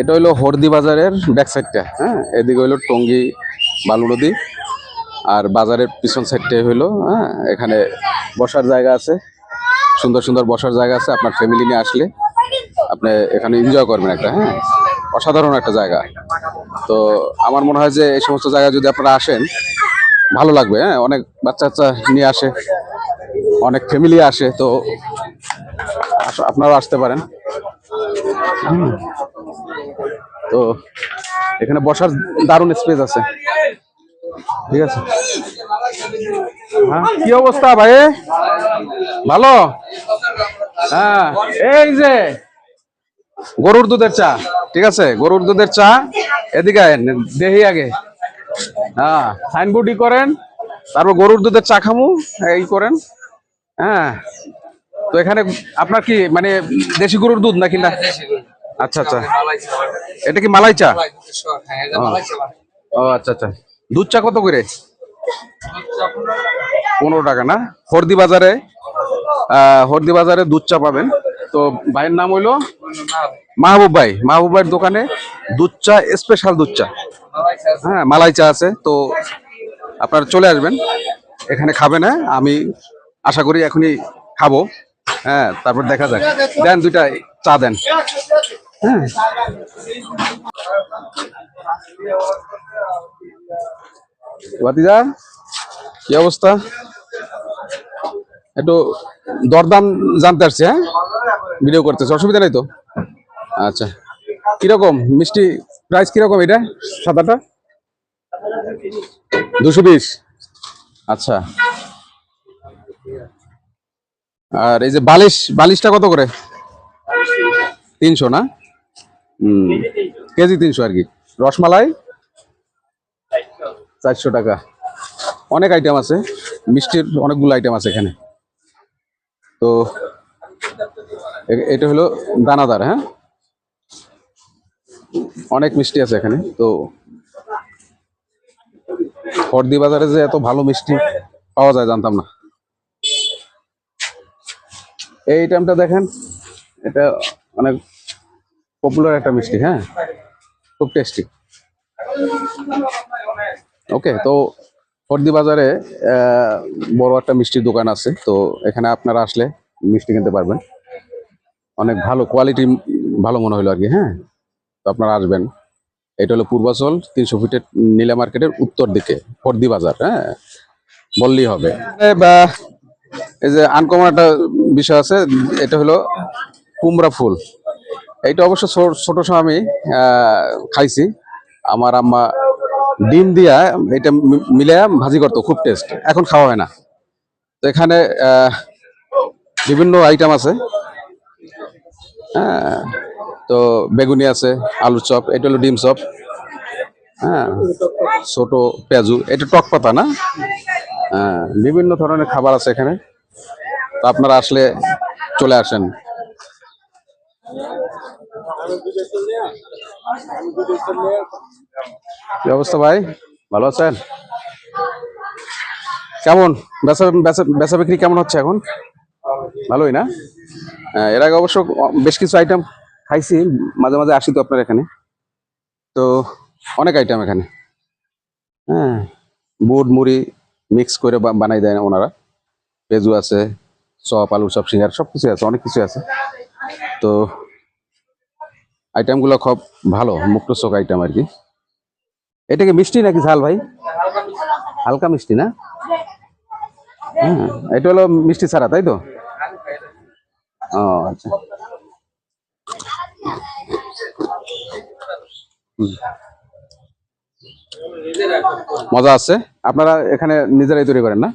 এটা হলো হরদি বাজারের ব্যাক সাইডটা, হ্যাঁ, এদিকে হইলো টঙ্গী বালু নদী, আর বাজারের পিছন সাইডটাই হইলো, হ্যাঁ, এখানে বসার জায়গা আছে, সুন্দর সুন্দর বসার জায়গা আছে। আপনার ফ্যামিলি নিয়ে আসলে আপনি এখানে এনজয় করবেন একটা, হ্যাঁ, অসাধারণ একটা জায়গা। তো আমার মনে হয় যে এই সমস্ত জায়গায় যদি আপনারা আসেন ভালো লাগবে, হ্যাঁ, অনেক বাচ্চা কাচ্চা নিয়ে আসে, অনেক ফ্যামিলি আসে, তো আপনারাও আসতে পারেন। তো এখানে বসার দারুণ স্পেস আছে, ঠিক আছে। হ্যাঁ, কি অবস্থা ভাই? ভালো? হ্যাঁ, এই যে গরুর দুধের চা, ঠিক আছে, গরুর দুধের চা। এদিকে দেখি আগে, হ্যাঁ, সাইনবোর্ডই করেন, তারপর গরুর দুধের চা খামু, এই করেন। হ্যাঁ, তো এখানে আপনার কি মানে দেশি গরুর দুধ নাকি না? আচ্ছা আচ্ছা, এটা কি মালাই চা? ও আচ্ছা আচ্ছা, দুধ চা কত করে? 15 টাকা না? হরদি বাজারে, হরদি বাজারে দুধ চা পাবেন। তো ভাইয়ের নাম হইলো মাহবুব ভাই। মাহবুব ভাইয়ের দোকানে দুধ চা, স্পেশাল দুধ চা, হ্যাঁ, মালাই চা আছে। তো আপনারা চলে আসবেন, এখানে খাবেন। হ্যাঁ, আমি আশা করি এখনই খাবো, হ্যাঁ, তারপর দেখা যাক। দেন দুইটা চা দেন। হ্যাঁ, ভাতিজা কি অবস্থা? একটু দরদাম জানতে আসছি, হ্যাঁ, ভিডিও করতেছে, অসুবিধা নেই তো? আচ্ছা, কিরকম মিষ্টি প্রাইস কিরকম? এটা সাদাটা 220। আচ্ছা, আর এই যে বালিশটা কত করে? 300 না? কেজি 300 আর কি। রসমালাই 400 টাকা। অনেক আইটেম আছে, মিষ্টির অনেকগুলো আইটেম আছে এখানে। তো এটা হলো দানাদার, হ্যাঁ, অনেক মিষ্টি আছে এখানে। তো হরদি বাজারে যে এত ভালো মিষ্টি পাওয়া যায় জানতাম না। এই আইটেমটা দেখেন, এটা অনেক পপুলার একটা মিষ্টি, হ্যাঁ, খুব টেস্টি। ওকে, তো হরদি বাজারে বড় একটা মিষ্টির দোকান আছে। তো এখানে আপনারা আসলে মিষ্টি কিনতে পারবেন, অনেক ভালো কোয়ালিটি, ভালো মনে হলো আর কি। হ্যাঁ, তো আপনারা আসবেন। এটা হলো পূর্বাচল 300 ফিটের নীলা মার্কেটের উত্তর দিকে হরদি বাজার, হ্যাঁ, বললেই হবে। বা এই যে আনকমন একটা বিষয় আছে, এটা হলো কুমড়া ফুল। এইটা অবশ্য ছোট সময় আমি খাইছি, আমার আম্মা ডিম দিয়া এটা মিলে ভাজি করতো, খুব টেস্ট। এখন খাওয়া হয় না। তো এখানে বিভিন্ন আইটেম আছে, হ্যাঁ, তো বেগুনি আছে, আলুর চপ, এটা হলো ডিম চপ, হ্যাঁ, ছোট পেঁয়াজু, এটা টক পাতা না? হ্যাঁ, বিভিন্ন ধরনের খাবার আছে এখানে। তো আপনারা আসলে চলে আসেন। কি অবস্থা ভাই, ভালো আছেন? কেমন বেচা বেচা বিক্রি কেমন হচ্ছে এখন? ভালোই না? এর আগে অবশ্য বেশ কিছু আইটেম খাইছি, মাঝে মাঝে আসি তো আপনার এখানে। তো অনেক আইটেম এখানে, হ্যাঁ, বুট মুড়ি মিক্স করে বানাই দেয় ওনারা। পেঁয়াজু আছে, চপ, আলু চপ, সিঙ্গার, সব কিছু আছে, অনেক কিছু আছে। তো আইটেমগুলো খুব ভালো, মুক্ত চোখ আইটেম আর কি। এটা কি মিষ্টি নাকি ঝাল ভাই? হালকা মিষ্টি না? হ্যাঁ, এটা হলো মিষ্টি ছাড়া, তাই তো? ও আচ্ছা, মজা আছে। আপনারা এখানে নিজেরাই তৈরি করেন না?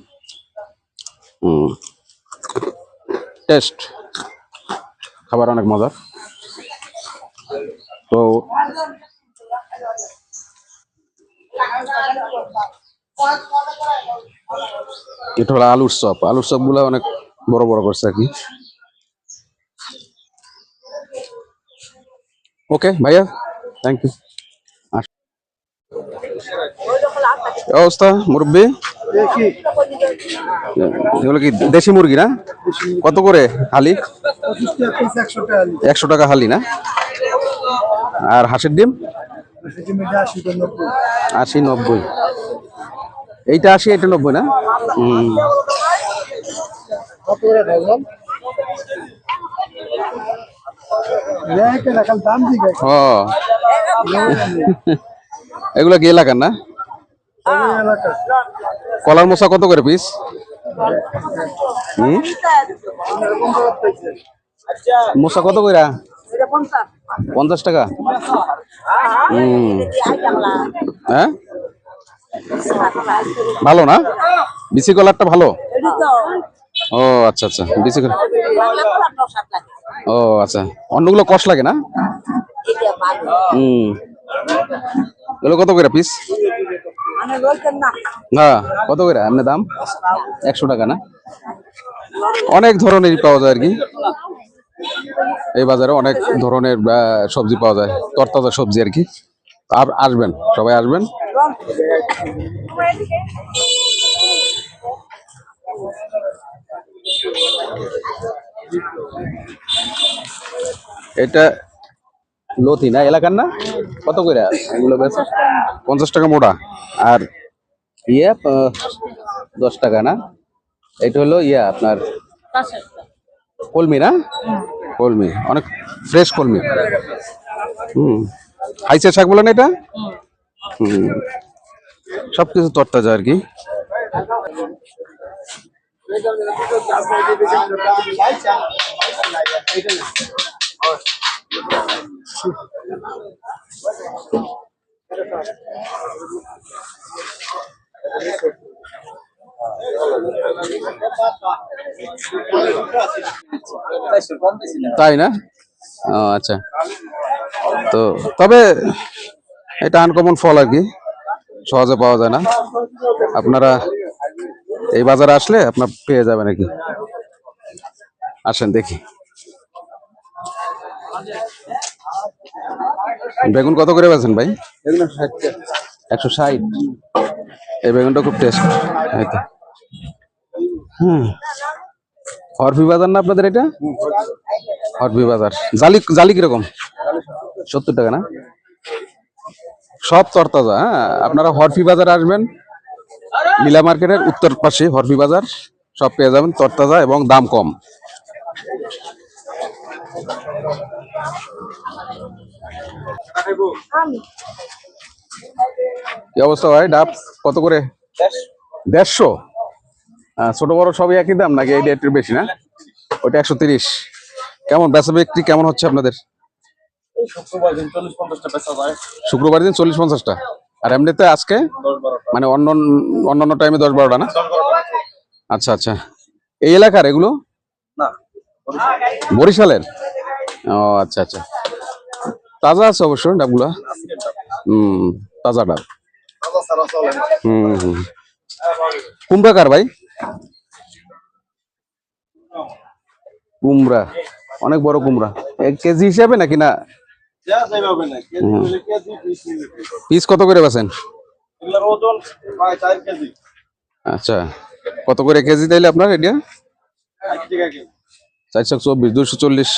টেস্ট, খাবার অনেক মজার। তো এটা হলো আলুর চপ। আলুর চপ গুলা অনেক বড় বড় করছে আর কি। ওকে ভাইয়া, থ্যাংক ইউ। অবস্থা মুরব্বী, এগুলো কি দেশি মুরগি না? কত করে হালি? 100 টাকা হালি না? আর হাঁসের ডিম 80-90। এইটা 80, এটা 90 না? হুম। ও এগুলো কি এলাকার না? কলার মোচা কত করে পিস? হুম, মোচা কত করে? 50 টাকা। হুম। হ্যাঁ, ভালো না? বিসি কলারটা ভালো। ও আচ্ছা আচ্ছা, বিসি কলার। ও আচ্ছা, অন্যগুলো কষ লাগে না? হুম। এগুলো কত করে পিস? না, কত করে এমনি দাম? 100 টাকা না? অনেক ধরনেরই পাওয়া যায় আর কি এই বাজারে, অনেক ধরনের সবজি পাওয়া যায়, তরতাজা সবজি আর কি। আর আসবেন, সবাই আসবেন। এটা লতি না, এলাকার না? কত করে এগুলো বেচা? 50 টাকা মোটা। আর ইয়ে 10 টাকা না? এটা হলো ইয়া আপনার কলমি না? কলমি, অনেক ফ্রেশ কলমি। হুম। হাইসে শাক বলেন এটা? হুম। সবকিছু তরতাজা আর কি। তাই না? ও আচ্ছা। তো তবে এটা আনকমন ফল আর কি, সহজে পাওয়া যায় না। আপনারা এই বাজারে আসলে আপনার পেয়ে যাবেন আর কি। আসেন দেখি। বেগুন কত করে বেচেন ভাই? 160। এই বেগুনটা খুব টেস্ট। হুম। হরফি বাজার না আপনাদের এটা? হরফি বাজার। জালি জালি কিরকম? 70 টাকা না? সব তরতাজা। হ্যাঁ, আপনারা হরফি বাজার আসবেন, নীলা মার্কেটের উত্তর পাশে হরফি বাজার। সব পেয়ে যাবেন তরতাজা এবং দাম কম। কি অবস্থা ভাই? ডাব কত করে? 150। ছোট বড় সবই একই দাম নাকি এইটা একটু বেশি না? ওইটা 130। কেমন বেচা বিক্রি কেমন হচ্ছে আপনাদের? শুক্রবার দিন 40-50টা। আর এমনিতে আজকে মানে অন্যান্য টাইমে 10-12টা না? আচ্ছা আচ্ছা। এই এলাকার এগুলো? বরিশালের? ও আচ্ছা আচ্ছা। তাজা আছে অবশ্য ডাবগুলা। হুম, তাজা ডাব। হুম হুম। কুমড়া কার ভাই? কুমড়া অনেক বড় কুমড়া। 1 কেজি হিসাবে নাকি না? পিস কত করে বেচেন? আচ্ছা, কত করে কেজি তাইলে আপনার এটা? 424, 240।